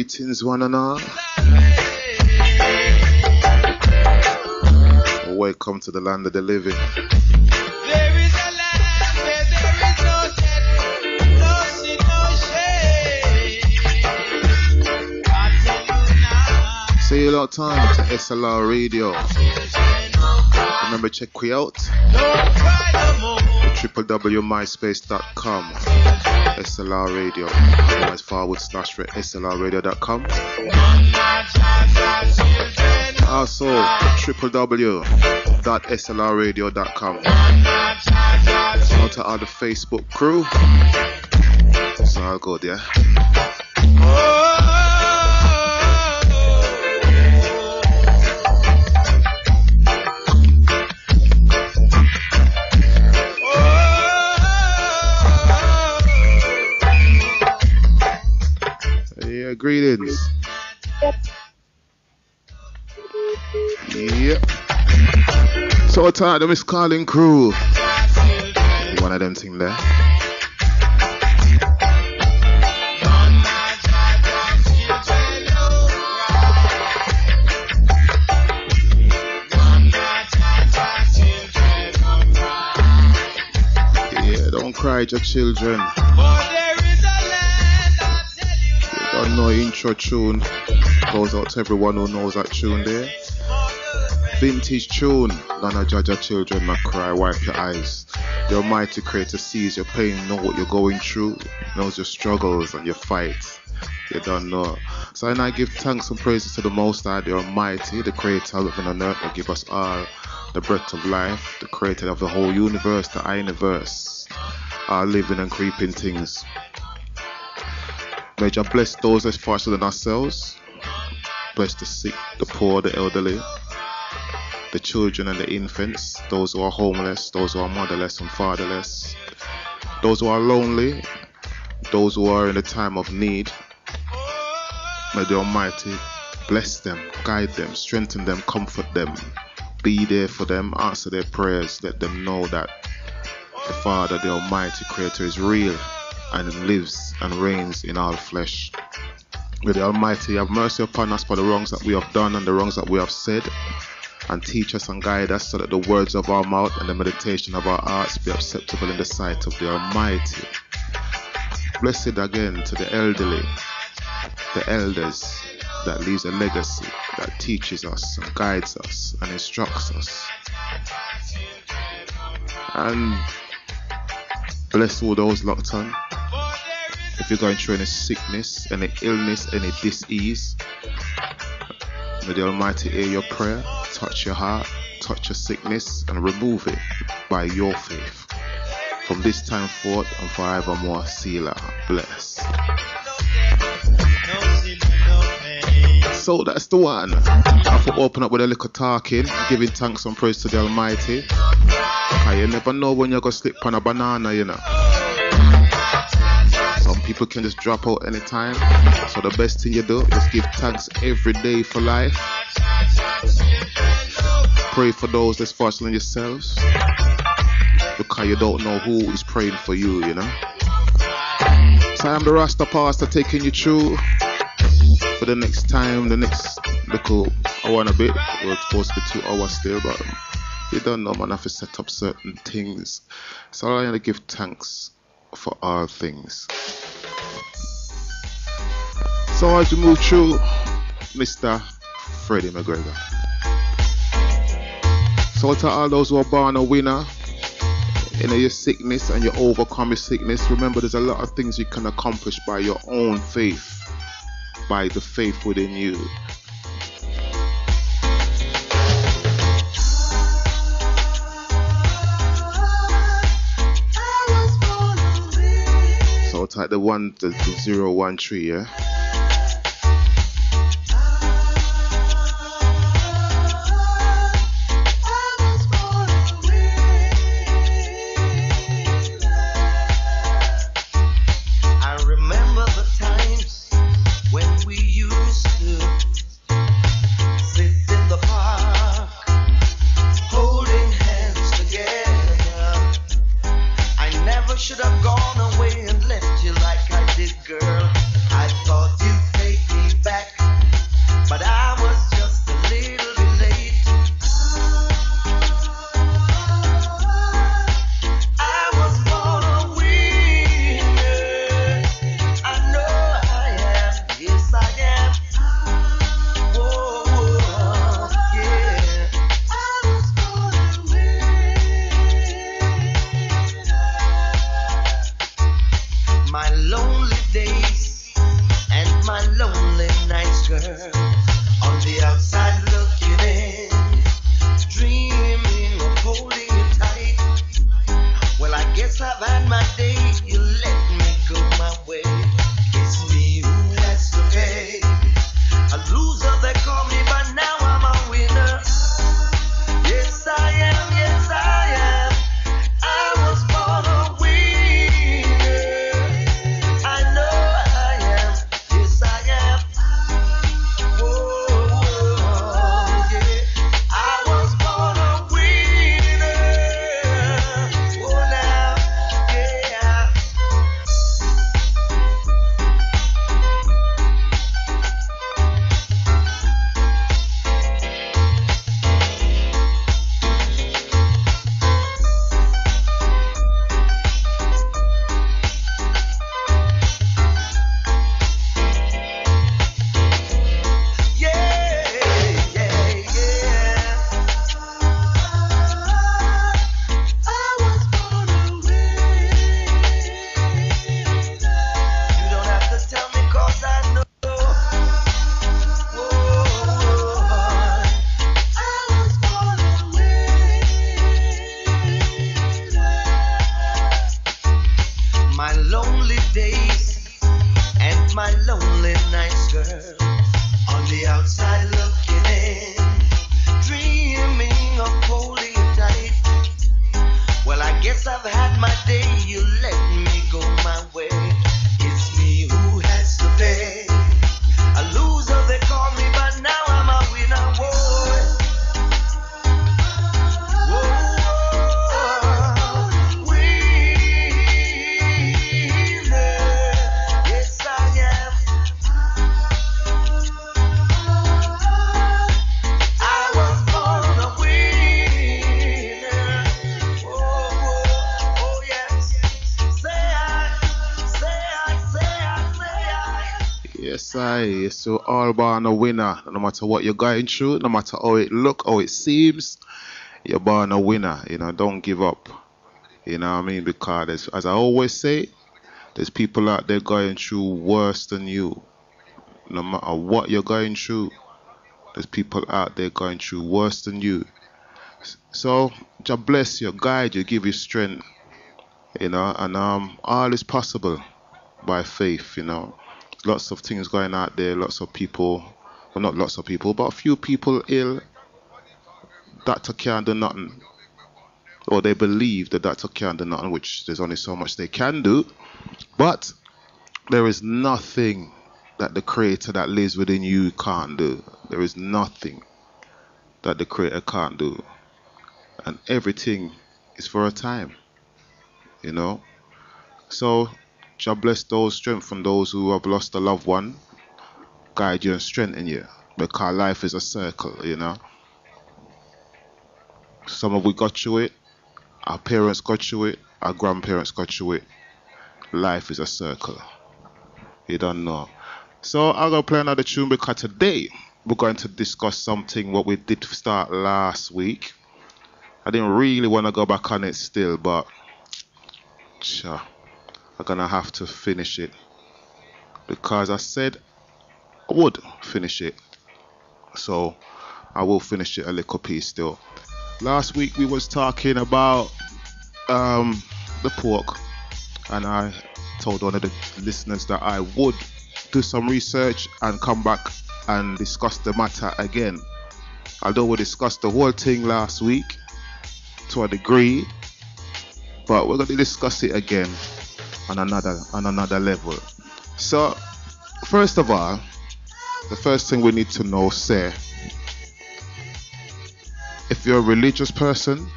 Greetings, one and all. Welcome to the land of the living. There is a land where there is no death, no sin, no shame. I tell you now. See you lot time to SLR Radio. Remember, check we out. www.myspace.com SLR Radio. Otherwise /SLRradio.com. Also www.slrradio.com. Out to all the Facebook crew. It's all good, yeah. Yeah, greetings. Yep. So tired of Miss Calling crew. One of them thing there. Yeah, don't cry at your children. You don't know intro tune. Goes out to everyone who knows that tune there. Vintage tune. None of judge your children, not cry, wipe your eyes. The Almighty Creator sees your pain, know what you're going through, knows your struggles and your fights. You don't know. So I give thanks and praises to the Most High, the Almighty, the Creator of heaven and earth, that give us all the breath of life, the Creator of the whole universe, the universe, all living and creeping things. May Jah bless those that's faster than ourselves. Bless the sick, the poor, the elderly, the children and the infants, those who are homeless, those who are motherless and fatherless, those who are lonely, those who are in a time of need. May the Almighty bless them, guide them, strengthen them, comfort them, be there for them, answer their prayers, let them know that the Father, the Almighty Creator, is real and lives and reigns in all flesh. May the Almighty have mercy upon us for the wrongs that we have done and the wrongs that we have said, and teach us and guide us so that the words of our mouth and the meditation of our hearts be acceptable in the sight of the Almighty. Blessed again to the elderly, the elders, that leaves a legacy, that teaches us and guides us and instructs us. And bless all those locked on. If you're going through any sickness, any illness, any disease, may the Almighty hear your prayer, touch your heart, touch your sickness, and remove it by your faith. From this time forth and forevermore, Selah, bless. So that's the one. I have to open up with a little talking, giving thanks and praise to the Almighty. And you never know when you're going to slip on a banana, you know. Some people can just drop out anytime. So the best thing you do is give thanks every day for life. Pray for those that's fortunate yourselves, because you don't know who is praying for you, you know. So I'm the Rasta Pastor taking you through for the next time, the next little hour and a bit. We're supposed to be 2 hours still, but you don't know, man. I have to set up certain things. So I'm going to give thanks for all things. So as we move through, Mr. Freddie McGregor. So to all those who are born a winner, in your sickness and you overcome your sickness, remember there's a lot of things you can accomplish by your own faith, by the faith within you. So type the 013, yeah. Should have gone away and left you like I did, girl. I thought you'd take me My lonely days and my lonely nights, girl. On the outside looking in, dreaming of holding you tight. Well, I guess I've had my day. You let me go my way. It's me who has to pay. A loser they call me, but now I'm a winner. Whoa. Yes, you're all born a winner. No matter what you're going through, no matter how it look, how it seems, you're born a winner. You know, don't give up. You know what I mean? Because as I always say, there's people out there going through worse than you. No matter what you're going through, there's people out there going through worse than you. So, just bless you, guide you, give you strength. You know, and all is possible by faith. You know. Lots of things going out there, lots of people, well, not lots of people, but a few people ill. Doctor can't do nothing. Or they believe the doctor can't do nothing, which there's only so much they can do. But there is nothing that the Creator that lives within you can't do. There is nothing that the Creator can't do. And everything is for a time. You know? So, God bless those, strengthen those who have lost a loved one, guide you and strengthen you, because life is a circle, you know. Some of we got through it, our parents got through it, our grandparents got through it. Life is a circle. You don't know. So I'm going to play another tune because today we're going to discuss something what we did start last week. I didn't really want to go back on it still, but sure. I'm gonna have to finish it because I said I would finish it, so I will finish it a little piece still. Last week we was talking about the pork, and I told one of the listeners that I would do some research and come back and discuss the matter again. Although we discussed the whole thing last week to a degree, but we're going to discuss it again on another level. So first of all, the first thing we need to know, say, if you're a religious person,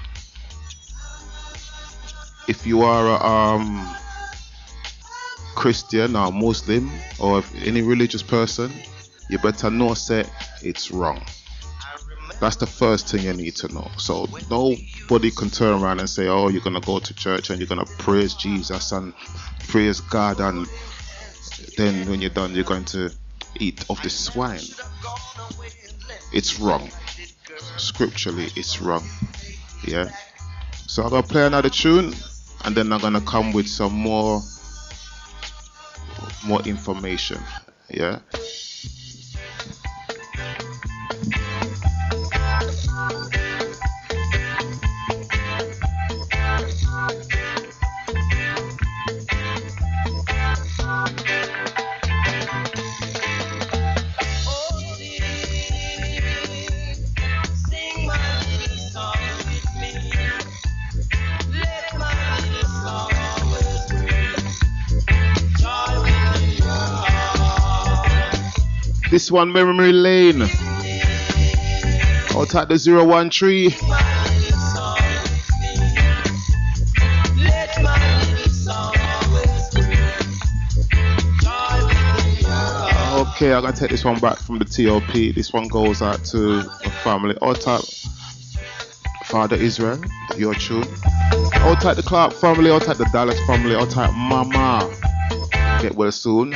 if you are a Christian or Muslim or any religious person, you better know, say, it's wrong. That's the first thing you need to know. So nobody can turn around and say, oh, you're going to go to church and you're going to praise Jesus and praise God, and then when you're done, you're going to eat of the swine. It's wrong. Scripturally, it's wrong. Yeah. So I'm going to play another tune, and then I'm going to come with some more information. Yeah. This one, Memory Lane. I'll type the 013. Okay, I'm gonna take this one back from the TOP. This one goes out to the family. I'll type Father Israel, your tune. I'll type the Clark family. I'll type the Dallas family. I'll type Mama. Get well soon.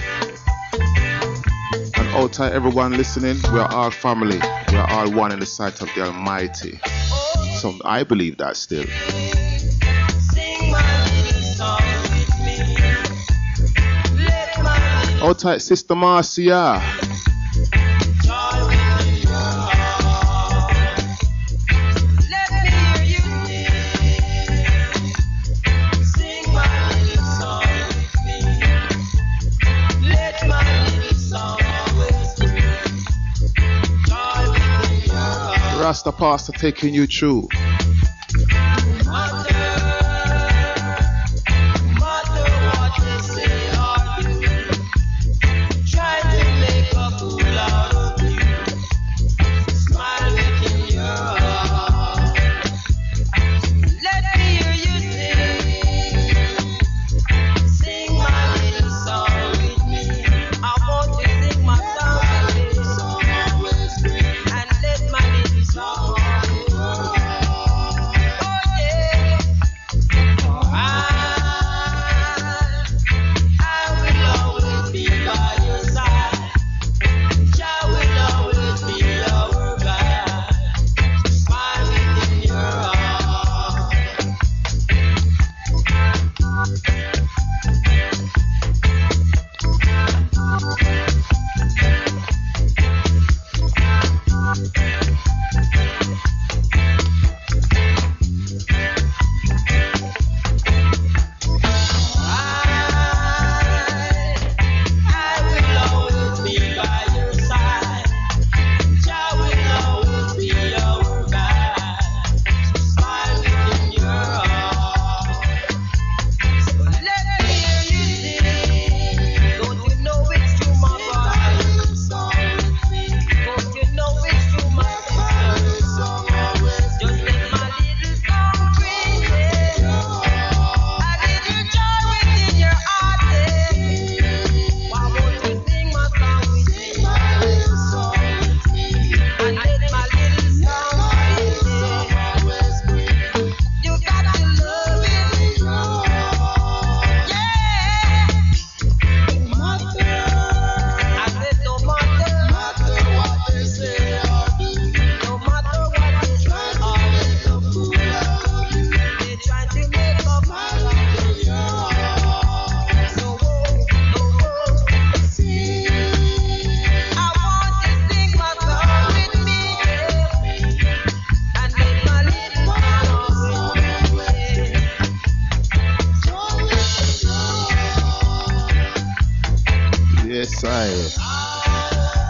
All tight, everyone listening, we are all family. We are all one in the sight of the Almighty. So I believe that still. All tight, Sister Marcia. Rasta Pastor taking you through.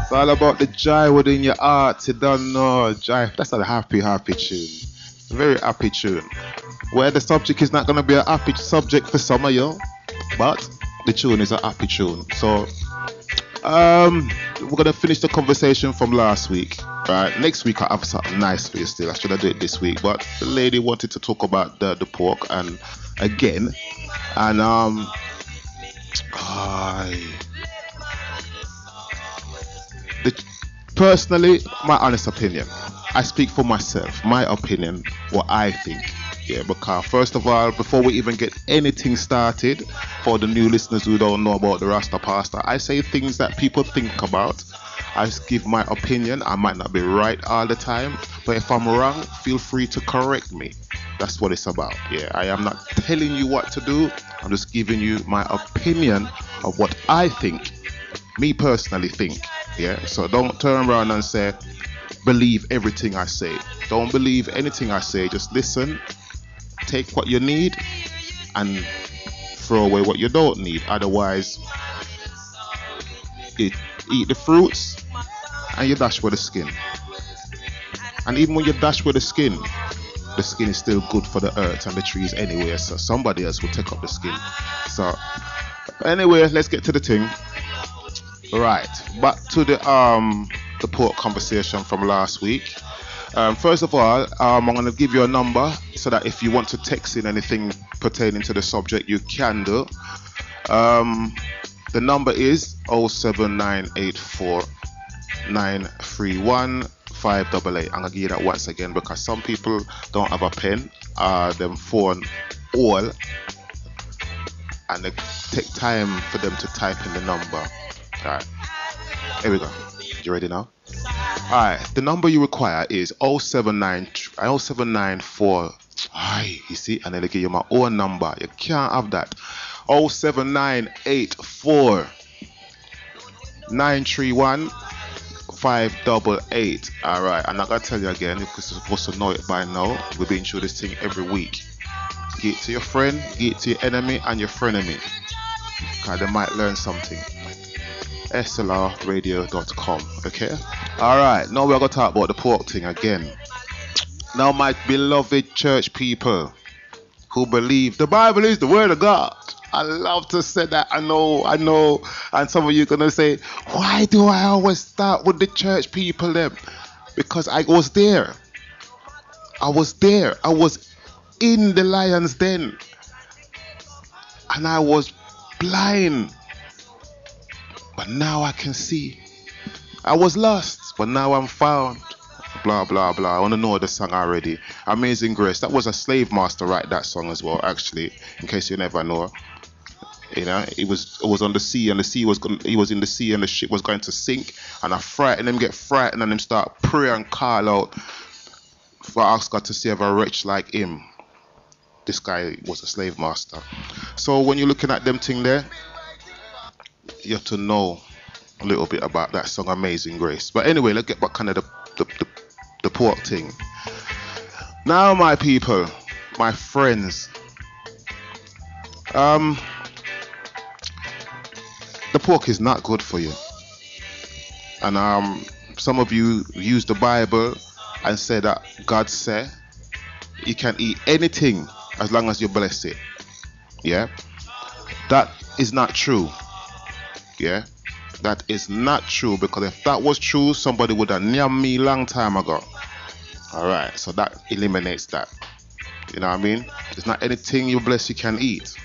It's all about the joy within your heart. You don't know joy. That's a happy tune. Very happy tune. Where the subject is not going to be a happy subject for some of you, but the tune is a happy tune. So we're going to finish the conversation from last week. Right, next week I have something nice for you still. I should have done it this week, but the lady wanted to talk about the pork and again, and personally, my honest opinion, I speak for myself, my opinion, what I think. Yeah, because first of all, before we even get anything started, for the new listeners who don't know about the Rasta Pastor, I say things that people think about. I give my opinion. I might not be right all the time, but if I'm wrong, feel free to correct me. That's what it's about. Yeah, I am not telling you what to do. I'm just giving you my opinion of what I think, me personally think. Yeah, so don't turn around and say, believe everything I say. Don't believe anything I say. Just listen, take what you need, and throw away what you don't need. Otherwise, eat the fruits and you dash with the skin. And even when you dash with the skin is still good for the earth and the trees anyway, so somebody else will take up the skin. So anyway, let's get to the thing. Right, back to the pork conversation from last week. First of all, I'm going to give you a number so that if you want to text in anything pertaining to the subject, you can do. The number is 07984 931 588. I'm going to give you that once again because some people don't have a pen, them phone all, and they take time for them to type in the number. Alright, here we go. You ready now? Alright, the number you require is 0794. You see, and then they give you my own number. You can't have that. 07984 931 588. Alright, I'm not gonna tell you again because you're supposed to know it by now. We've been through this thing every week. Give it to your friend, give it to your enemy and your frenemy, because they might learn something. slrradio.com. Okay, alright, now we're gonna talk about the pork thing again. Now, my beloved church people who believe the Bible is the Word of God. I love to say that. I know. And some of you are going to say, why do I always start with the church people then? Because I was there. I was in the lion's den. And I was blind. But now I can see. I was lost, but now I'm found. Blah, blah, blah. I want to know the song already. Amazing Grace. That was a slave master write that song as well, actually, in case you never know. You know, it was on the sea, and he was in the sea, and the ship was going to sink, and I frightened him, get frightened, and him start pray and call out for ask God to save a wretch like him. This guy was a slave master. So when you're looking at them thing there, you have to know a little bit about that song, Amazing Grace. But anyway, let's get back kind of the pork thing. Now, my people, my friends, the pork is not good for you. And some of you use the Bible and say that God said you can eat anything as long as you bless it. Yeah, that is not true. Yeah, that is not true, because if that was true, somebody would have named me long time ago. All right, so that eliminates that. You know what I mean? It's not anything you bless you can eat.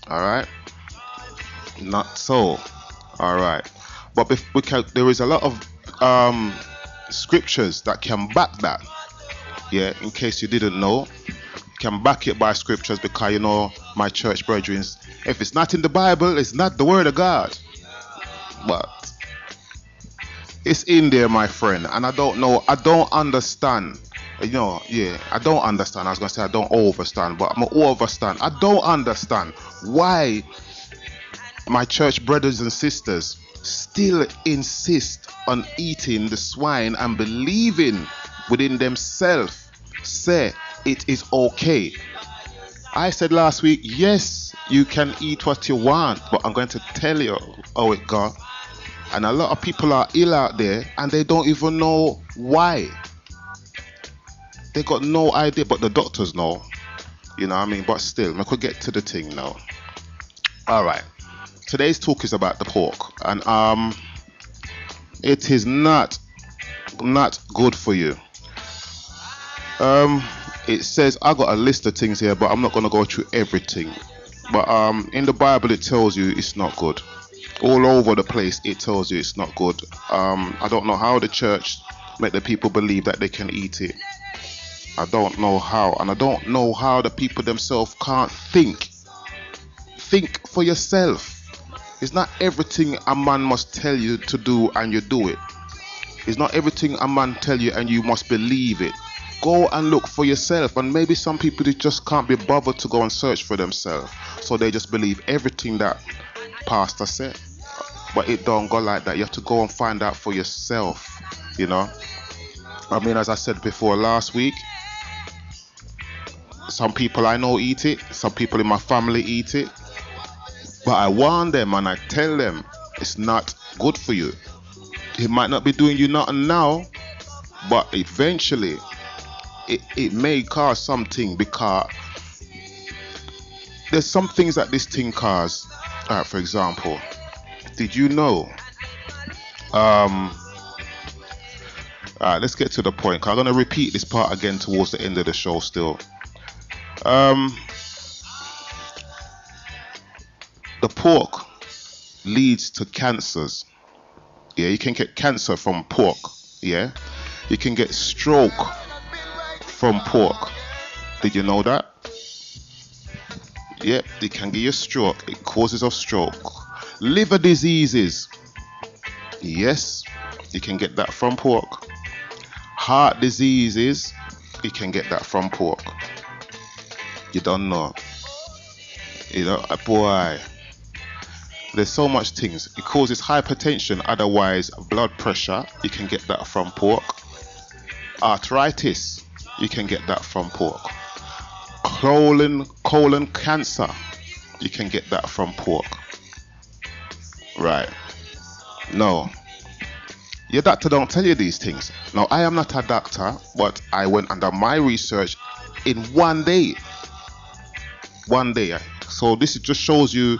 All right, not so. All right, but there is a lot of scriptures that can back that. Yeah, in case you didn't know, you can back it by scriptures, because you know, my church brethren, if it's not in the Bible, it's not the Word of God. But it's in there, my friend, and I don't understand. You know, yeah, I don't understand. I was gonna say I don't overstand, but I'm gonna overstand. I don't understand why my church brothers and sisters still insist on eating the swine and believing within themselves say it is okay. I said last week, yes, you can eat what you want, but I'm going to tell you how it goes. And a lot of people are ill out there, and they don't even know why. They got no idea, but the doctors know. You know what I mean? But still, I could get to the thing now. All right. Today's talk is about the pork, and it is not good for you. It says, I got a list of things here, but I'm not going to go through everything. But in the Bible, it tells you it's not good. All over the place, it tells you it's not good. I don't know how the church make the people believe that they can eat it. I don't know how, and I don't know how the people themselves can't think. Think for yourself. It's not everything a man must tell you to do and you do it. It's not everything a man tell you and you must believe it. Go and look for yourself. And maybe some people just can't be bothered to go and search for themselves, so they just believe everything that pastor said. But it don't go like that. You have to go and find out for yourself, you know. I mean, as I said before last week, some people I know eat it, some people in my family eat it, but I warn them and I tell them it's not good for you. It might not be doing you nothing now, but eventually it may cause something, because there's some things that this thing cause. For example, did you know? Let's get to the point, 'cause I'm going to repeat this part again towards the end of the show still. The pork leads to cancers. Yeah, you can get cancer from pork. Yeah, you can get stroke from pork. Did you know that? Yep, it can give you a stroke. It causes of stroke. Liver diseases. Yes, you can get that from pork. Heart diseases. You can get that from pork. You don't know. You know, boy. There's so much things. It causes hypertension, otherwise blood pressure. You can get that from pork. Arthritis. You can get that from pork. Colon cancer. You can get that from pork. Right. No. Your doctor don't tell you these things. Now, I am not a doctor, but I went under my research in 1 day. 1 day. So this just shows you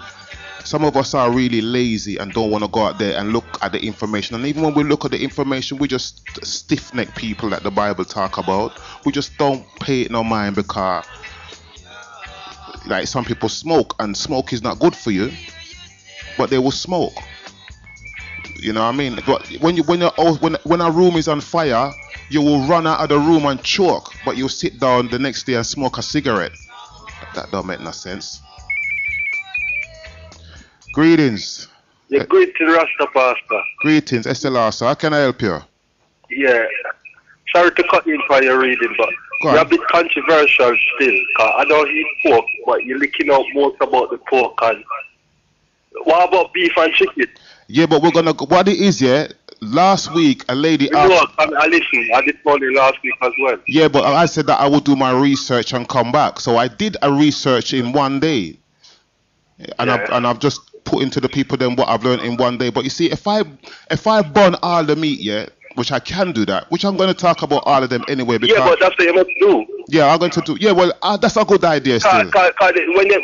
some of us are really lazy and don't want to go out there and look at the information. And even when we look at the information, we just stiff-neck people that the Bible talk about. We just don't pay it no mind because, like, some people smoke, and smoke is not good for you, but they will smoke. You know what I mean? But when a room is on fire, you will run out of the room and choke, but you'll sit down the next day and smoke a cigarette. That don't make no sense. Greetings. Yeah, greetings, Rasta Pastor. Greetings, Estelasa. How can I help you? Yeah. Sorry to cut in for your reading, but you're a bit controversial still. Cause I know you pork, but you're licking out most about the pork. And what about beef and chicken? Yeah, but we're gonna. What it is, yeah. Last week, a lady asked. I listened. I did call you last week as well. Yeah, but I said that I would do my research and come back. So I did a research in 1 day, and I've just put into the people then what I've learned in 1 day. But you see, if I burn all the meat, yeah, which I can do that, which I'm going to talk about all of them anyway. Because, yeah, but that's what you must do. Yeah, I'm going to do. Yeah, well, that's a good idea still. When you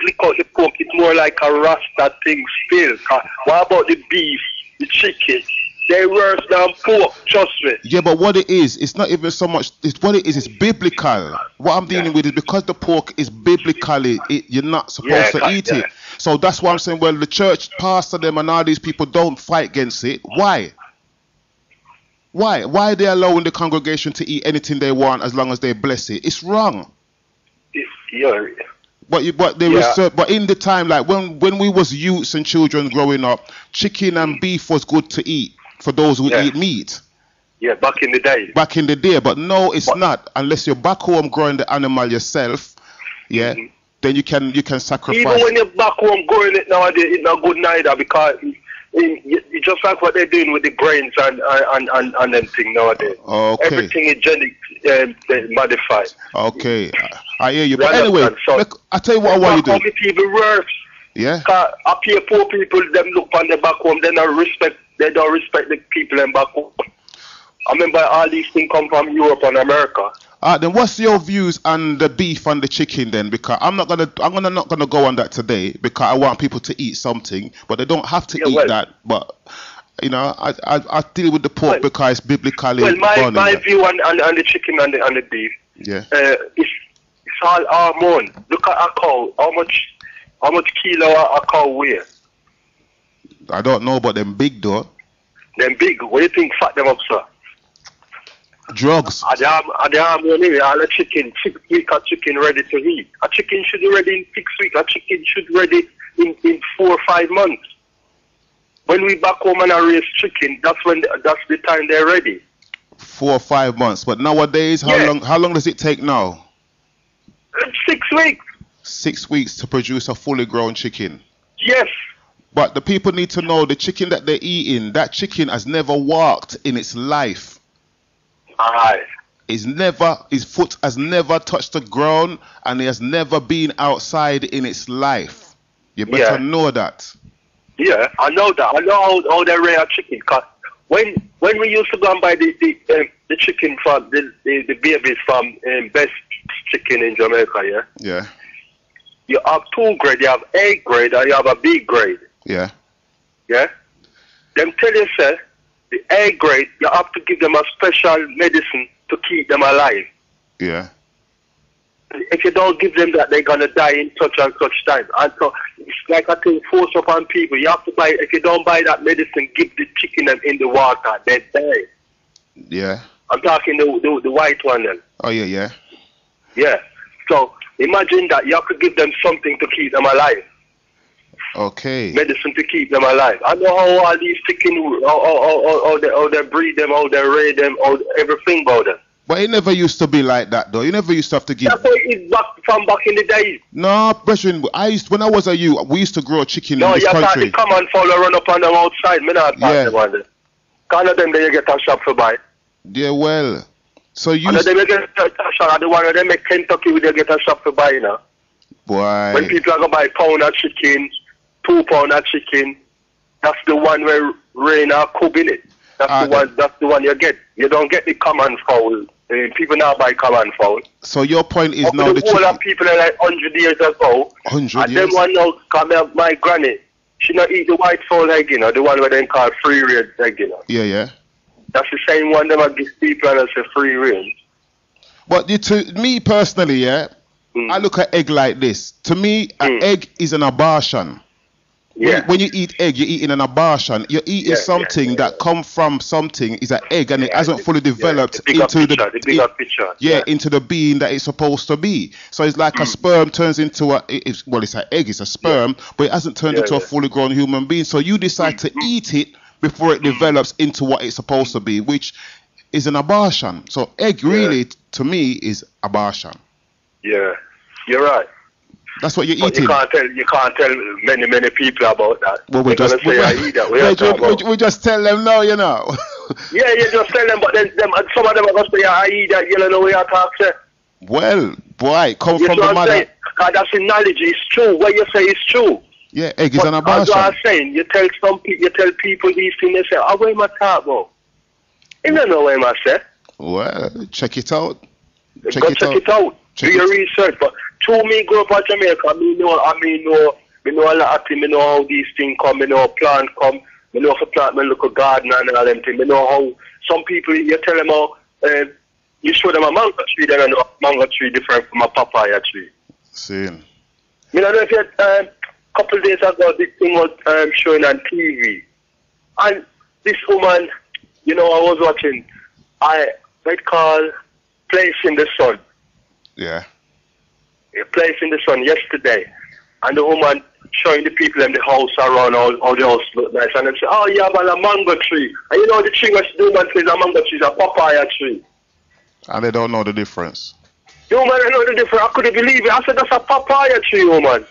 lick out the pork, it's more like a Rasta thing still. What about the beef, the chicken? They're worse than pork, trust me. Yeah, but what it is, it's not even so much. It's what it is. It's biblical. What I'm dealing with is because the pork is biblically, you're not supposed to eat it. So that's why I'm saying, well, the church pastor them and all these people don't fight against it. Why? Why? Why are they allowing the congregation to eat anything they want as long as they bless it? It's wrong. But in the time, like when we was youths and children growing up, chicken and beef was good to eat for those who eat meat. Yeah, back in the day. Back in the day, but no, it's not. Unless you're back home growing the animal yourself, yeah, then you can sacrifice. Even when you're back home growing it nowadays, it's not good neither because it's just like what they're doing with the grains and them thing nowadays. Okay. Everything is genetic modified. Okay, I hear you. But anyway, look, I tell you what I want you to do. It's even worse. Yeah. Up here, poor people, them look on the back home. They don't respect the people in back home. I remember all these things come from Europe and America. Then what's your views on the beef and the chicken then? Because I'm not gonna go on that today because I want people to eat something, but they don't have to eat that. But you know, I deal with the pork because it's biblically. Well, my view on the chicken and the beef. Yeah. It's all hormone. Look at a cow. How much kilo a cow weigh? I don't know, but them big though. Them big. What do you think fat them up, sir? Drugs. All the chicken, 6 weeks a chicken ready to eat. A chicken should be ready in 6 weeks. A chicken should be ready in 4 or 5 months. When we back home and I raise chicken, that's the time they're ready. 4 or 5 months. But nowadays, how long does it take now? 6 weeks. 6 weeks to produce a fully grown chicken. Yes. But the people need to know the chicken that they're eating, that chicken has never walked in its life. Aye. His foot has never touched the ground and he has never been outside in its life. You better know that. Yeah, I know that. I know how they rear chicken. Cause when we used to go and buy the chicken from the babies from Best Chicken in Jamaica, yeah. You have 2 grades. You have A grade and you have a B grade. Yeah. Yeah. Them tell you, sir, the A grade, you have to give them a special medicine to keep them alive. Yeah. If you don't give them that, they're gonna die in such and such time. And so it's like a thing forced upon people. You have to buy. If you don't buy that medicine, give the chicken them in the water, they die. Yeah. I'm talking the white one then. Oh yeah. Yeah. So imagine that you have to give them something to keep them alive. Okay. Medicine to keep them alive. I know how all these chicken, how they breed them, how they rear them, how everything about them. But it never used to be like that, though. You never used to have to give. That's why it's back in the days. No, brethren, when I was a youth, we used to grow chicken in this country. No, you come and follow run up on them outside. Me not pass them on them. Kind of them that you get a shop for buy. Yeah, well, so you. And then you get a shop. The one of them make Kentucky where they get a shop for buy, you know. Boy. When people are gonna buy pound of chicken, 2 pound of chicken, that's the one where rain or cook in it. That's the one you get. You don't get the common fowl. People now buy common fowl. So your point is now the whole of people are like 100 years ago. 100 and years? Them one now come up, my granny. She not eat the white fowl egg, you know, the one where they call free range egg, you know. Yeah. That's the same one them I give people and I say free range. But to me personally, yeah, I look at egg like this. To me, an egg is an abortion. Yeah. When you eat egg, you're eating an abortion. You're eating something that come from something is an egg, and it hasn't fully developed into the bigger picture. Into the being that it's supposed to be. So it's like a sperm turns into it's an egg, it's a sperm, but it hasn't turned into a fully grown human being. So you decide to eat it before it develops into what it's supposed to be, which is an abortion. So egg really, to me, is abortion. Yeah, you're right. That's what you're but eating. You can't tell many people about that. Well, we just tell them no, you know. Yeah, you just tell them, but then some of them are going to say, I eat that, you don't know what you're talking. Well, boy, come from the mother. That's the knowledge, it's true. What you say is true. Yeah, egg is an abortion. As I was saying, you tell people these things, they say, oh, where am I talking about? You don't know what I say. Well, check it out. Check it out. Do your research. But to me, go up to Jamaica, I know a lot of things. I know how these things come. I know plant come. I know how plant, I look at garden and all them things. I know how some people, you tell them how, you show them a mango tree, then I know a mango tree different from a papaya tree. Same. I don't know if you had, couple of days ago, this thing was showing on TV. And this woman, I was watching, they call Place in the Sun. Yeah. A Place in the Sun yesterday. And the woman showing the people in the house around, all the house look nice. And they say, oh, yeah, but a mango tree. And you know the tree what the woman says a mango tree is a papaya tree. And they don't know the difference. The woman don't know the difference. I couldn't believe it. I said, that's a papaya tree, woman.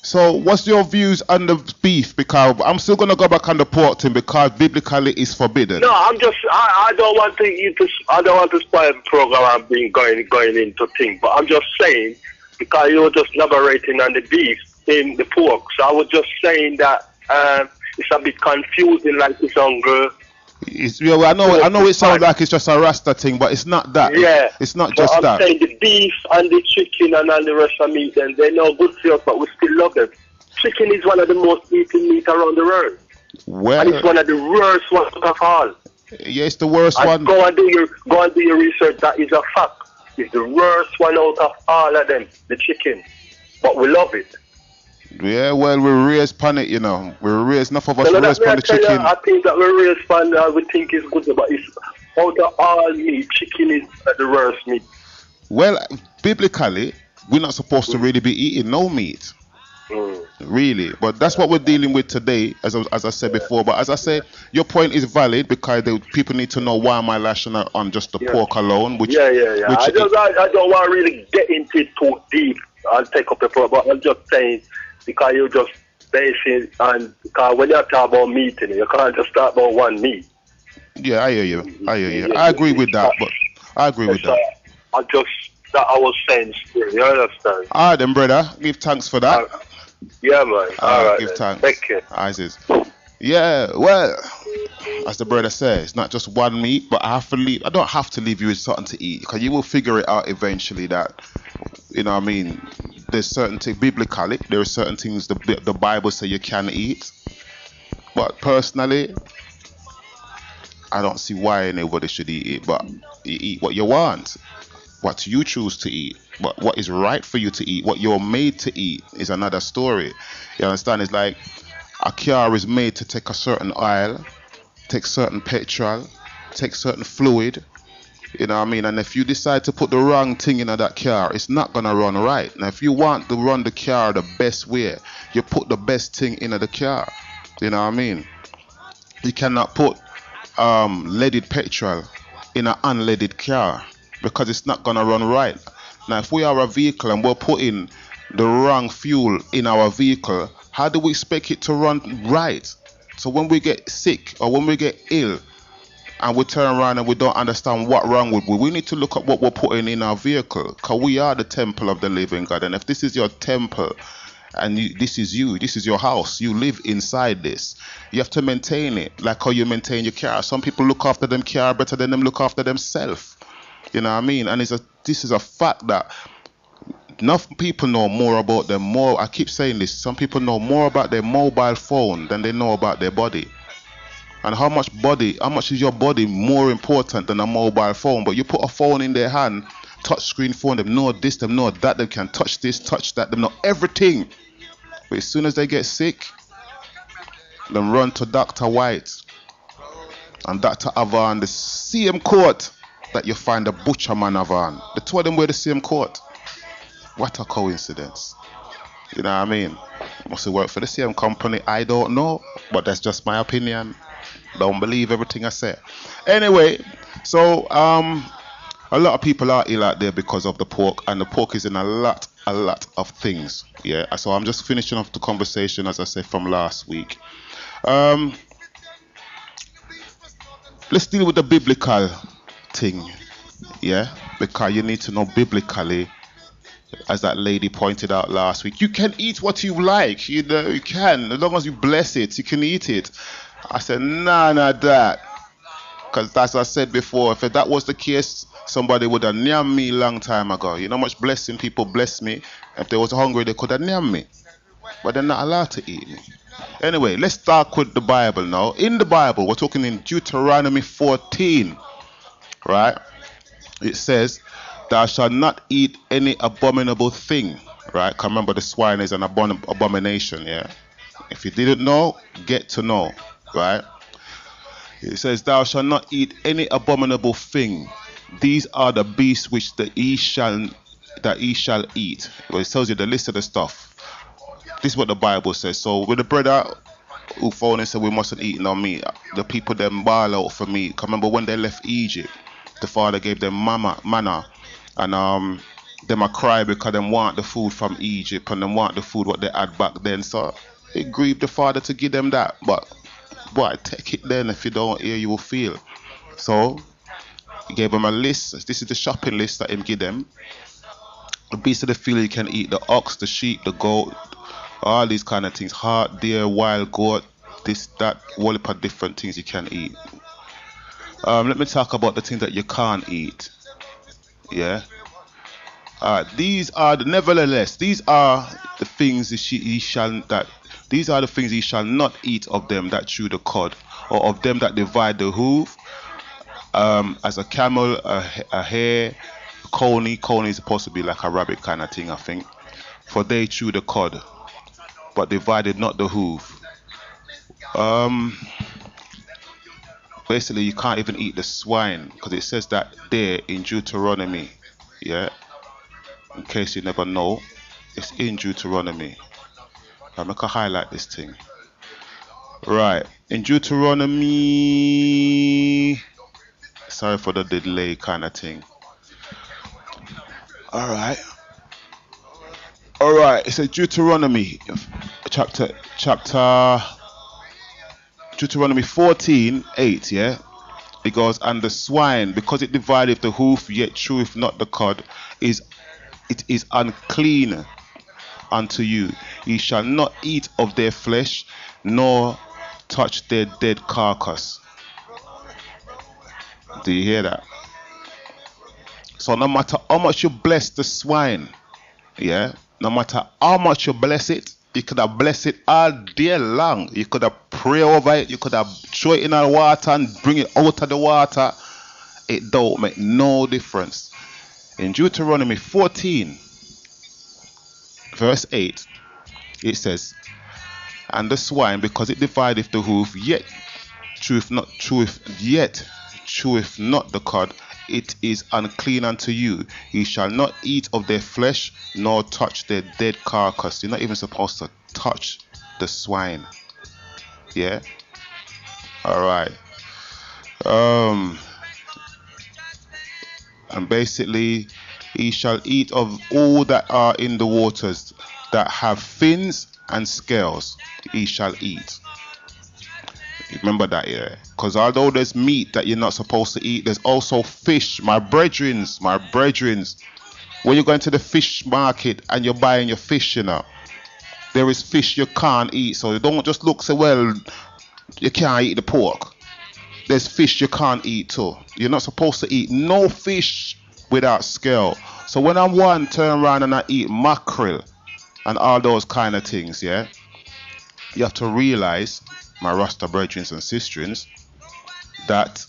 So what's your views on the beef? Because I'm still going to go back on the pork thing because biblically it's forbidden. No, I don't want to spoil the program and being going into things, but I'm just saying, because you're just elaborating on the beef in the pork, so I was just saying that it's a bit confusing, like it's hungry. I know it sounds like it's just a Rasta thing, but it's not that. Yeah. It's not just I'm that. saying the beef and the chicken and all the rest of meat, and they're no good for us, but we still love them. Chicken is one of the most eaten meat around the world. Well, and it's one of the worst ones of all. Yeah, it's the worst one. Go and do your research. That is a fact. It's the worst one out of all of them, the chicken. But we love it. Yeah, well, we're raised pan it, We're raised, enough of us raised pan the chicken. I think that we're raised pan, we think it's good, but it's out of all meat, chicken is the worst meat. Well, biblically, we're not supposed to really be eating no meat. Really. But that's what we're dealing with today, as I said before. But as I say, your point is valid because people need to know why am I lashing out on just the pork alone. Which, I don't want to really get into it too deep. I'll take up the pork, but I'm just saying, because you're just basing, and because when you talk about meat, you can't just talk about one meat. Yeah, I hear you. I agree with that. But I agree with that. I was saying, you understand? All right, then, brother. Give thanks for that. Yeah, man. All right. Give thanks. Take care. Isis. Yeah, well, as the brother says, it's not just one meat, but I don't have to leave you with something to eat, because you will figure it out eventually that, there's certain things, biblically, there are certain things the Bible says you can eat. But personally, I don't see why anybody should eat it, but you eat what you want, what you choose to eat. But what is right for you to eat, what you're made to eat, is another story. You understand? It's like a car is made to take a certain oil, take certain petrol, take certain fluid. You know what I mean? And if you decide to put the wrong thing in that car, it's not going to run right. Now, if you want to run the car the best way, you put the best thing in the car. You know what I mean? You cannot put leaded petrol in an unleaded car because it's not going to run right. Now, if we are a vehicle and we're putting the wrong fuel in our vehicle, how do we expect it to run right? So when we get sick or when we get ill and we turn around and we don't understand what's wrong with we need to look at what we're putting in our vehicle, because we are the temple of the living God. And if this is your temple And this is you. This is your house. You live inside this. You have to maintain it like how you maintain your car. Some people look after them car better than them look after themselves. You know what I mean? And this is a fact that enough people know more about them. I keep saying this. Some people know more about their mobile phone than they know about their body. And how much is your body more important than a mobile phone? But you put a phone in their hand, touch screen phone, them know this, them know that, they can touch this, touch that, them know everything. But as soon as they get sick, them run to Dr. White and Dr. Avan, the same court that you find the butcher man Avan. The two of them were the same court. What a coincidence. You know what I mean? Must have worked for the same company. I don't know, but that's just my opinion. Don't believe everything I say. Anyway, so a lot of people are ill out there because of the pork, and the pork is in a lot of things. Yeah. So I'm just finishing off the conversation, as I said, from last week. Let's deal with the biblical thing. Yeah, because you need to know biblically, as that lady pointed out last week, you can eat what you like. You know, you can, as long as you bless it, you can eat it. I said, none of that. Because as I said before, if that was the case, somebody would have named me a long time ago. You know how much blessing people bless me? If they was hungry, they could have named me. But they're not allowed to eat me. Anyway, let's start with the Bible now. In the Bible, we're talking in Deuteronomy 14. Right? It says, thou shalt not eat any abominable thing. Right? Because remember, the swine is an abomination. Yeah. If you didn't know, get to know. Right? It says, thou shalt not eat any abominable thing. These are the beasts which ye shall eat. Well, it tells you the list of the stuff. This is what the Bible says. So with the brother who phoned and said we mustn't eat no meat, the people them bail out for meat. Remember when they left Egypt, the father gave them manna, and them a cry because them want the food from Egypt and them want the food what they had back then. So it grieved the father to give them that. But boy, take it then. If you don't hear, you will feel. So he gave them a list. This is the shopping list that him give them. The beasts of the field you can eat: the ox, the sheep, the goat, all these kind of things. Hart, deer, wild goat, this, that, all of different things you can eat. Let me talk about the things that you can't eat. Yeah. These are nevertheless. These are the things ye shall not eat of them that chew the cud, or of them that divide the hoof, as a camel, a hare, coney. Coney is supposed to be like a rabbit kind of thing, I think. For they chew the cud, but divided not the hoof. Basically, you can't even eat the swine, because it says that there in Deuteronomy. Yeah. In case you never know, it's in Deuteronomy. I'm going to highlight this thing. Right. In Deuteronomy... Sorry for the delay kind of thing. Alright. It says Deuteronomy chapter Deuteronomy 14:8, yeah? It goes, and the swine, because it divideth the hoof, yet cheweth not the cud, it is unclean unto you. Ye shall not eat of their flesh, nor touch their dead carcass. Do you hear that? So no matter how much you bless the swine, yeah, no matter how much you bless it, you could have blessed it all day long. You could have prayed over it. You could have thrown it in the water and bring it out of the water. It don't make no difference. In Deuteronomy 14, verse 8, it says, and the swine, because it divideth the hoof, yet cheweth not the cud, it is unclean unto you. Ye shall not eat of their flesh, nor touch their dead carcass. You're not even supposed to touch the swine. Yeah? Alright. And basically, ye shall eat of all that are in the waters, that have fins and scales, ye shall eat. Remember that, yeah? Because although there's meat that you're not supposed to eat, there's also fish. My brethrens, when you're going to the fish market and you're buying your fish, you know, there is fish you can't eat. So don't just look, say, well, you can't eat the pork. There's fish you can't eat too. You're not supposed to eat no fish without scale. So when I want to turn around and I eat mackerel and all those kind of things, yeah, you have to realize, my Rasta brethren and sisters, that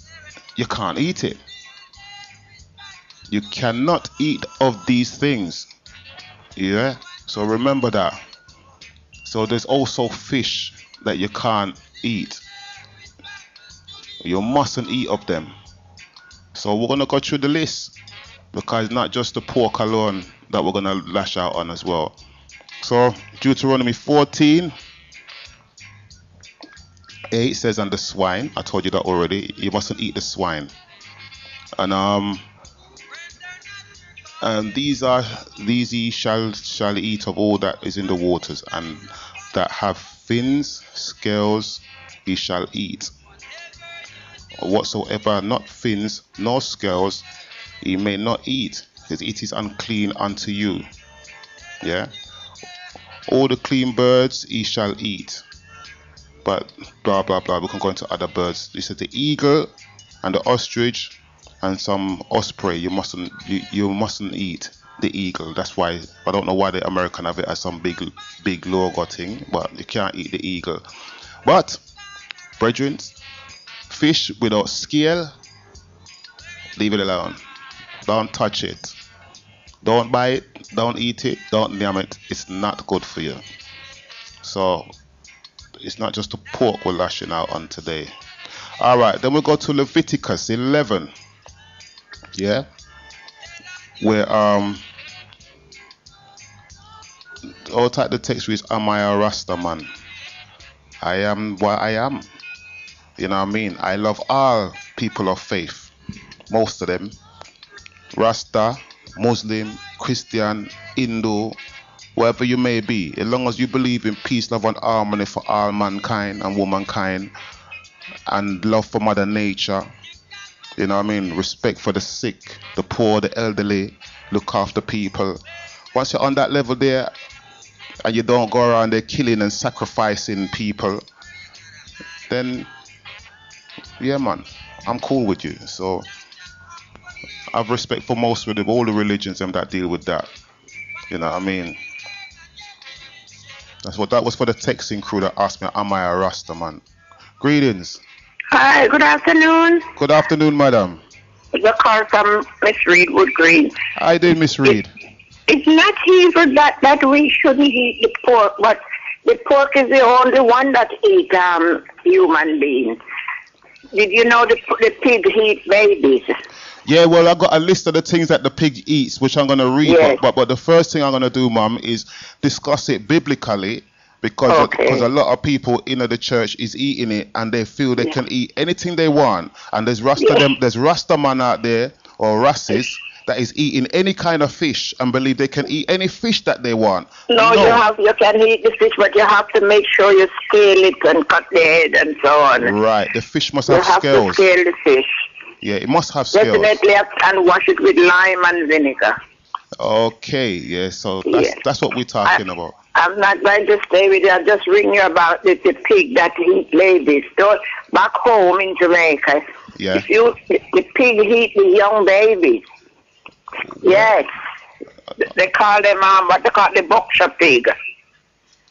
you can't eat it. You cannot eat of these things. Yeah, so remember that. So there's also fish that you can't eat. You mustn't eat of them. So we're gonna go through the list, because it's not just the pork alone that we're gonna lash out on as well. So Deuteronomy 14:8 says, and the swine, I told you that already, you mustn't eat the swine. And these ye shall eat of all that is in the waters, and that have fins, scales, ye shall eat. Whatsoever not fins nor scales, ye may not eat, because it is unclean unto you. Yeah. All the clean birds ye shall eat. But blah blah blah. We can go into other birds. This is the eagle and the ostrich and some osprey. You mustn't eat the eagle. That's why I don't know why the American have it as some big logo thing, but you can't eat the eagle. But brethren, fish without scale, leave it alone. Don't touch it. Don't buy it. Don't eat it. Don't name it. It's not good for you. So it's not just the pork we're lashing out on today. All right, then we'll go to Leviticus 11. Yeah, where all type the text reads, "Am I a Rasta man? I am what I am." You know what I mean? I love all people of faith. Most of them. Rasta, Muslim, Christian, Hindu, whatever you may be. As long as you believe in peace, love and harmony for all mankind and womankind, and love for Mother Nature. You know what I mean? Respect for the sick, the poor, the elderly, look after people. Once you're on that level there, and you don't go around there killing and sacrificing people, then yeah, man, I'm cool with you. So I have respect for most of them, all the religions that deal with that. You know what I mean? That was for the texting crew that asked me, am I a Rasta man? Greetings. Hi, good afternoon. Good afternoon, madam. It's a call from Miss Reed Wood Green. How you doing, Miss Reed? It's not even that we shouldn't eat the pork, but the pork is the only one that eats human beings. Did you know the pig eat babies? Yeah, well, I got a list of the things that the pig eats, which I'm going to read. Yes. But the first thing I'm going to do, Mum, is discuss it biblically, because a lot of people in the church is eating it, and they feel they can eat anything they want. And there's Rasta man out there, or Rassis, that is eating any kind of fish and believe they can eat any fish that they want. No, you can eat the fish, but you have to make sure you scale it and cut the head and so on. Right, the fish must have scales. You have to scale the fish. Yeah, it must have scales. Definitely, and wash it with lime and vinegar. Okay, yeah, so that's what we're talking about. I'm not going to stay with you. I'll just ring you about the pig that eat babies. So back home in Jamaica, yeah. the pig eat the young babies. Yes. They call them what they call the boxer pig.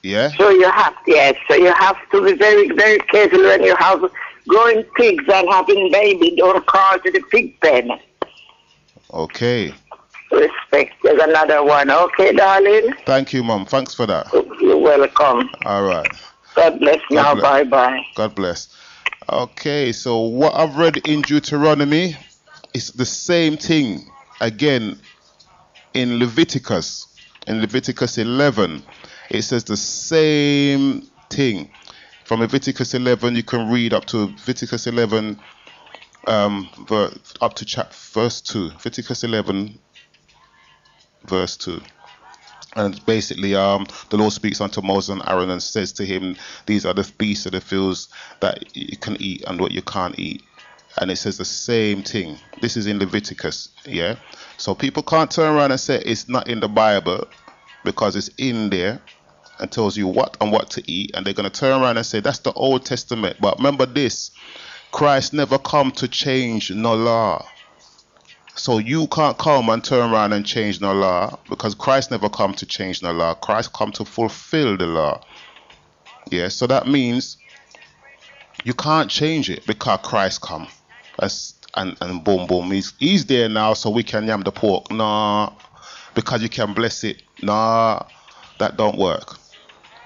Yeah. So you have to be very, very careful when you have growing pigs and having baby. Don't call to the pig pen. Okay. Respect. There's another one. Okay, darling. Thank you, Mum. Thanks for that. You're welcome. All right. God bless. Now, bye-bye. God bless. Okay, so what I've read in Deuteronomy is the same thing again in Leviticus. In Leviticus 11, it says the same thing. From Leviticus 11, you can read up to Leviticus 11, up to verse 2. Leviticus 11, verse 2. And basically, the Lord speaks unto Moses and Aaron and says to him, these are the beasts of the fields that you can eat and what you can't eat. And it says the same thing. This is in Leviticus, yeah? So people can't turn around and say it's not in the Bible, because it's in there. and tells you what and what to eat, and they're going to turn around and say that's the Old Testament. But remember this, Christ never come to change no law. So you can't come and turn around and change no law, because Christ never come to change no law. Christ come to fulfill the law. Yeah, so that means you can't change it because Christ come. And boom, boom, he's there now, so we can yam the pork. Nah, because you can bless it. Nah, that don't work.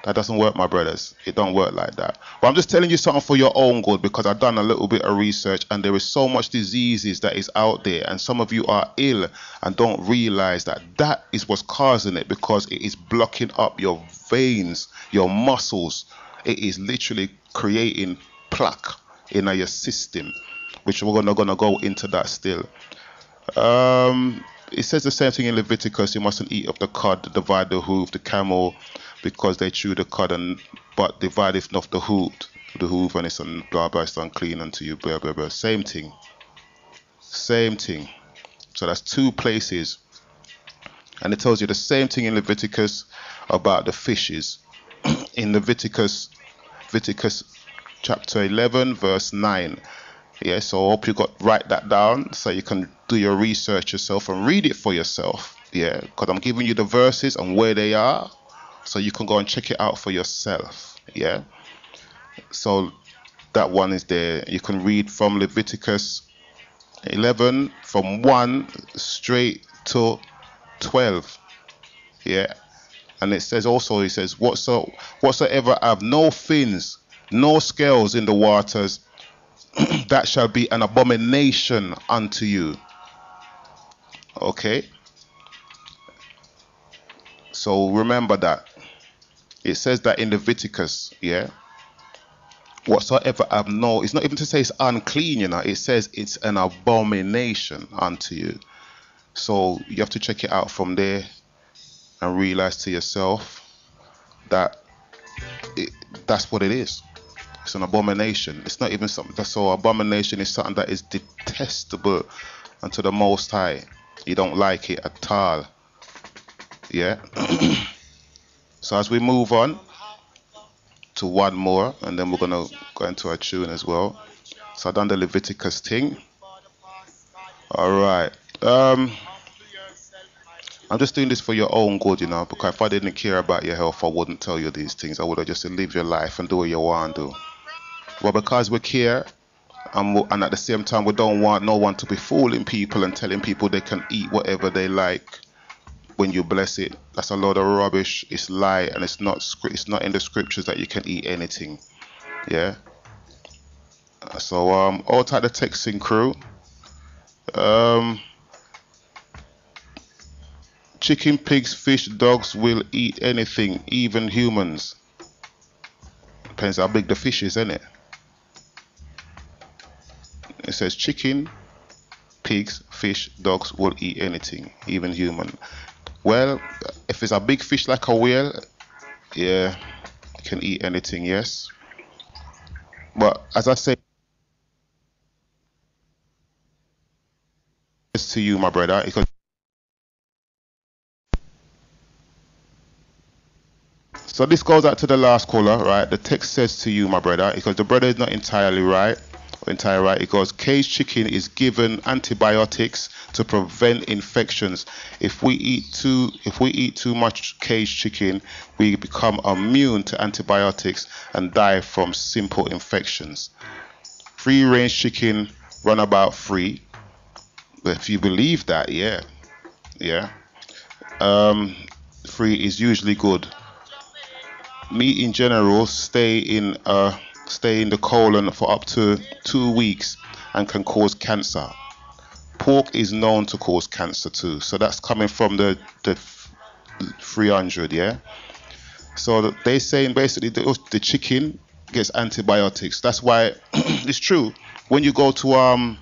That doesn't work, my brothers. It don't work like that. But I'm just telling you something for your own good, because I've done a little bit of research, and there is so much diseases that is out there, and some of you are ill and don't realize that that is what's causing it, because it is blocking up your veins, your muscles. It is literally creating plaque in your system, which we're not going to go into that still. It says the same thing in Leviticus. You mustn't eat of the cud, divide the hoof, the camel, because they chew the cud, but divideth not the hoof, and it's blah blah, it's unclean unto you, blah blah blah. Same thing. So that's two places, and it tells you the same thing in Leviticus about the fishes. In Leviticus chapter 11 verse 9. Yeah, so I hope you write that down so you can do your research yourself and read it for yourself. Yeah, because I'm giving you the verses and where they are, so you can go and check it out for yourself. Yeah, so that one is there. You can read from Leviticus 11 from 1 straight to 12. Yeah, and it says whatsoever have no fins, no scales in the waters, that shall be an abomination unto you. Okay, so remember that it says that in Leviticus. Yeah, whatsoever have no, it's not even to say it's unclean, you know, it says it's an abomination unto you. So you have to check it out from there and realize to yourself that that's what it is. It's an abomination. It's not even something that's so abomination. Is something that is detestable unto the Most High. You don't like it at all. Yeah. So as we move on to one more, and then we're gonna go into a tune as well. So I've done the Leviticus thing. All right. I'm just doing this for your own good, you know, because if I didn't care about your health, I wouldn't tell you these things. I would have just said live your life and do what you want to do. Well, because we care, and at the same time we don't want no one to be fooling people and telling people they can eat whatever they like when you bless it. That's a load of rubbish. It's lie, and it's not in the scriptures that you can eat anything. Yeah. So all type the texting crew. Chicken, pigs, fish, dogs will eat anything, even humans. Depends how big the fish is, isn't it? It says chicken, pigs, fish, dogs will eat anything, even human. Well, if it's a big fish like a whale, yeah, it can eat anything, yes. But as I say to you, my brother, because so this goes out to the last caller, right? The text says to you, my brother, because the brother is not entirely right. It goes, caged chicken is given antibiotics to prevent infections. If we eat too much caged chicken, we become immune to antibiotics and die from simple infections. Free range chicken run about free. But if you believe that, yeah. Free is usually good. Meat in general stay in the colon for up to 2 weeks and can cause cancer. Pork is known to cause cancer too. So that's coming from the 300, yeah. So they're saying basically the chicken gets antibiotics. That's why it's true. When you go to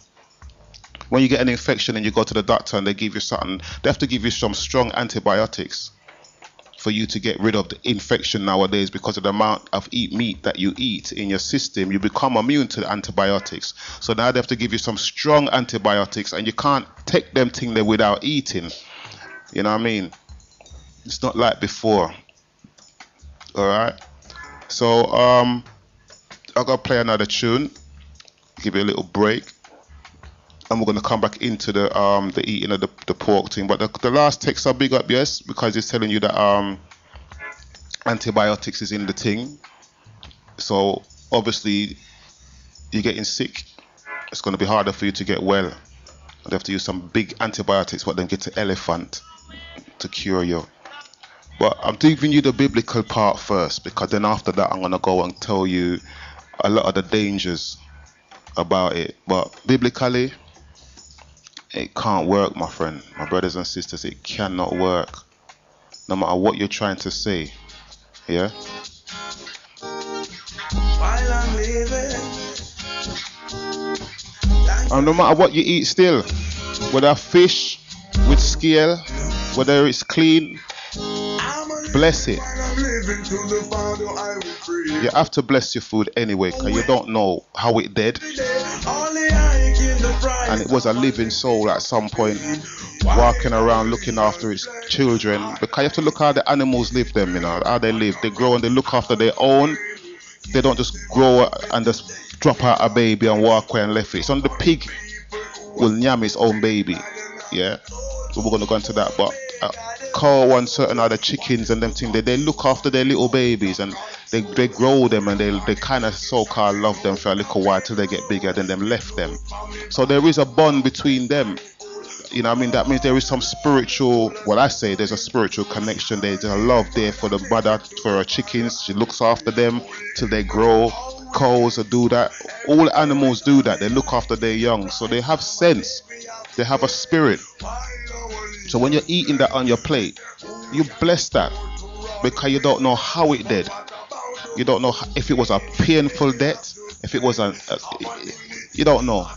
when you get an infection and you go to the doctor and they give you something, they have to give you some strong antibiotics for you to get rid of the infection nowadays, because of the amount of meat that you eat in your system. You become immune to the antibiotics. So now they have to give you some strong antibiotics, and you can't take them thing there without eating. You know what I mean? It's not like before. All right. So I'm gonna play another tune, give you a little break, and we're gonna come back into the eating of the pork thing. But the last text are big up, yes, because it's telling you that antibiotics is in the thing. So obviously you're getting sick. It's gonna be harder for you to get well. They have to use some big antibiotics, but then get to elephant to cure you. But I'm giving you the biblical part first, because then after that I'm gonna go and tell you a lot of the dangers about it. But biblically, it can't work, my friend, my brothers and sisters. It cannot work, no matter what you're trying to say. Yeah. While I'm living, And no matter what you eat, still, whether fish with scale, whether it's clean, bless it. You have to bless your food anyway, because you don't know how it dead. And it was a living soul at some point, walking around looking after its children. Because you have to look how the animals live them, you know, how they live. They grow and they look after their own. They don't just grow and just drop out a baby and walk away and left it. So the pig will yam its own baby. Yeah. So we're going to go into that. But cow and certain other chickens and them things, they look after their little babies, and they grow them, and they kind of so-called love them for a little while till they get bigger, then them left them. So there is a bond between them. You know what I mean? That means there is some spiritual, well, I say there's a spiritual connection. There's a love there for the mother, for her chickens. She looks after them till they grow. Cows do that. All animals do that. They look after their young. So they have sense. They have a spirit. So when you're eating that on your plate, you bless that, because you don't know how it did. You don't know if it was a painful death, if it was you don't know.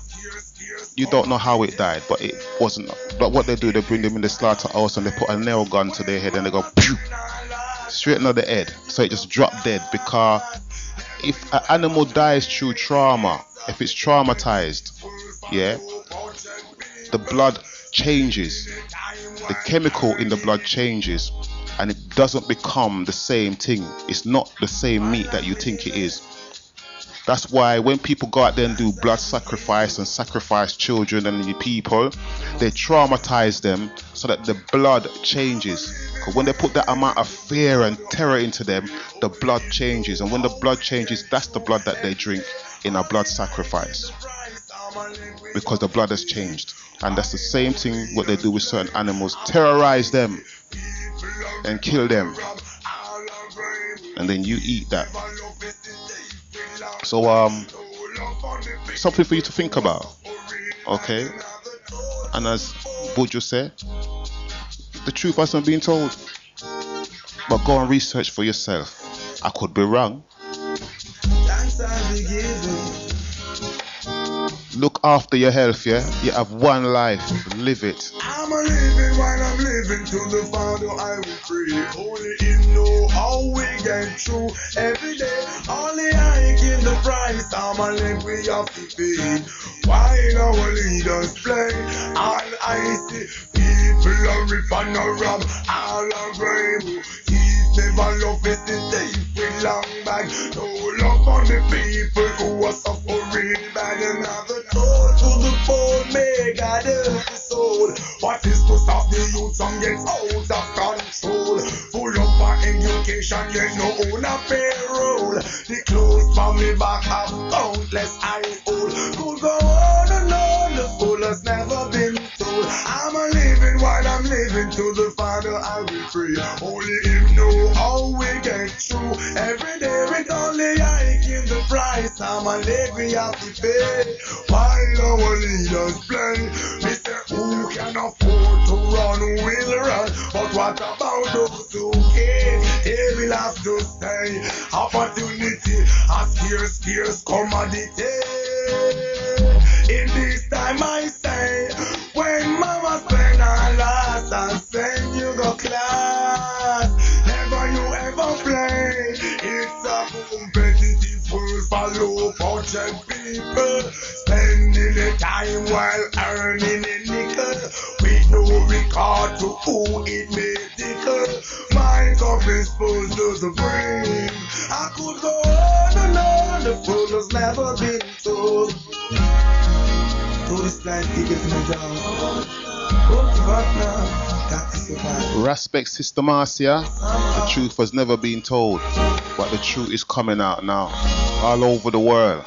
You don't know how it died, but it wasn't. But what they do, they bring them in the slaughterhouse and they put a nail gun to their head and they go pew, straight into the head, so it just dropped dead. Because if an animal dies through trauma, if it's traumatized, yeah, the blood changes, the chemical in the blood changes, and it doesn't become the same thing. It's not the same meat that you think it is. That's why when people go out there and do blood sacrifice and sacrifice children and people, they traumatize them so that the blood changes. Because when they put that amount of fear and terror into them, the blood changes. And when the blood changes, that's the blood that they drink in a blood sacrifice, because the blood has changed. And that's the same thing what they do with certain animals. Terrorize them and kill them, and then you eat that. So something for you to think about, okay? And as Buju said, the truth hasn't been told, but go and research for yourself. I could be wrong. Look after your health, yeah? You have one life, live it. I'm a living while I'm living, to the Father I will pray. Only Him know how we get through every day. Only I give the price, I'm a live we have to pay. While our leaders play, all I see, people are rip and a rob, all are brave. He's never love it since they feel long back. No love on the people who are suffering bad. Another toll to the poor, may God help the soul. What is to stop the youth from getting out of control? Full up for education, yet no own a payroll. The clothes from me back have countless household. Could go on and on, the fool has never been told. I'm a living while I'm living, to the Father I will pray. Only Him know how we get through every day. With only I give the price, I'm a live we have to pay. While our leaders play, we say who can afford to run will run, but what about those who can't? They will have to stay. Opportunity a scarce commodity. In this time I say, when mama spend her last and send you go class, never you ever play. It's a competitive world for low budget people, spending the time while earning a nickel, with no regard to who it may tickle. My cup is full to the brim. I could go on and on, the fool has never been told. To this blind ticket in the down. Don't give up now, got to survive. Respect Sister Marcia. The truth has never been told, but the truth is coming out now, all over the world.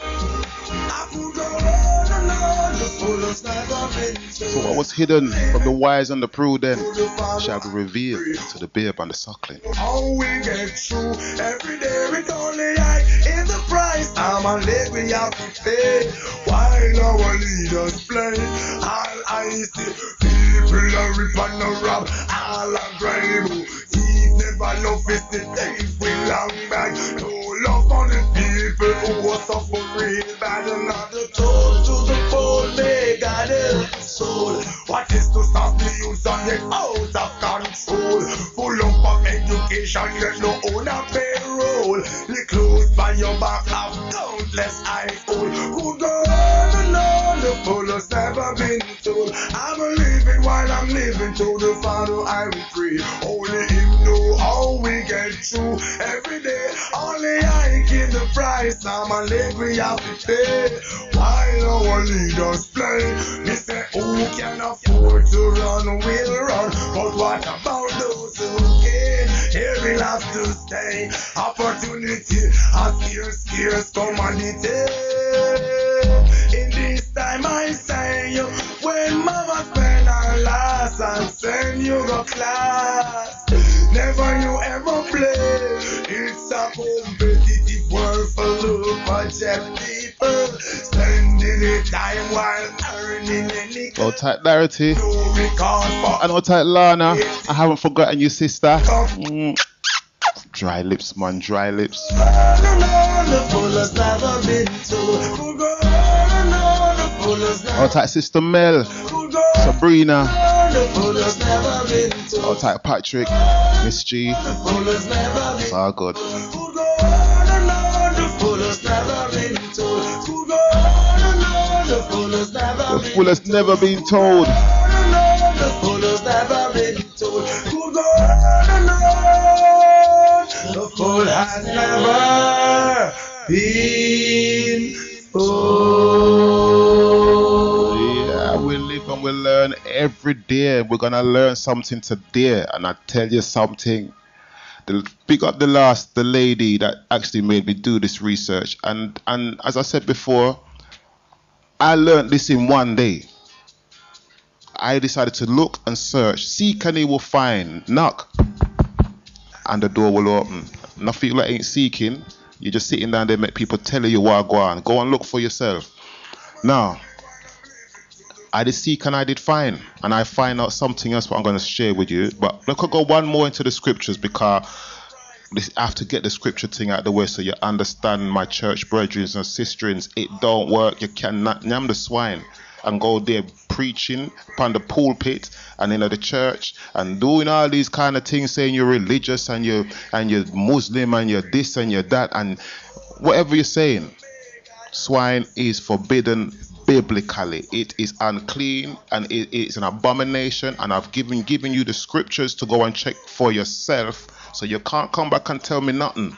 So what was hidden from the wise and the prudent shall be revealed to the babe and the suckling. How we get through every day with only I in the price. I'm a leg we have to pay while our leaders play. All I see people are rip and no rob, all are grave. He never love is the days we long back. No love on the people who are suffering real bad. Another toll to the poor, they got it soul. What is to stop the youth and get out of control? Full up of education, yet no owner payroll. The clothes by your back have countless eyes old. Could go on and on, the fool has never been told. I'm living while I'm living, to the Father I will pray. Only Him know how we get through every day. Only I give the price, I'm a leg we have to pay while our leaders play. Me say who can afford to run will run, but what about those who can't? Here we'll have to stay. Opportunity has scarce commodity. In this time I say you, when mama spend her last and send you go class, never you ever play. It's a competitive world full of budget people, spending their time while earning any. Old tight Darity. No record And old tight Lana. I haven't forgotten you, sister. Dry lips, man, dry lips. Old tight sister Mel. Sabrina. Old tight Patrick. Miss G. It's all good. The fool has never been told. The fool has never been told. Yeah, we live and we learn every day. We're gonna learn something today, and I tell you something. Pick up the lady that actually made me do this research, and as I said before, I learned this in one day. I decided to look and search, seek and he will find, knock, and the door will open. Nothing like ain't seeking. You're just sitting down there, make people tell you what go on. Go and look for yourself. Now, I did seek and I did find, and I find out something else what I'm going to share with you. But let's go one more into the scriptures, because I have to get the scripture thing out of the way so you understand, my church brethren and sisters. It don't work. You cannot yam the swine and go there preaching upon the pulpit and in the church and doing all these kind of things, saying you're religious and you're Muslim and you're this and you're that and whatever you're saying. Swine is forbidden biblically. It is unclean and it is an abomination, and I've given you the scriptures to go and check for yourself, so you can't come back and tell me nothing.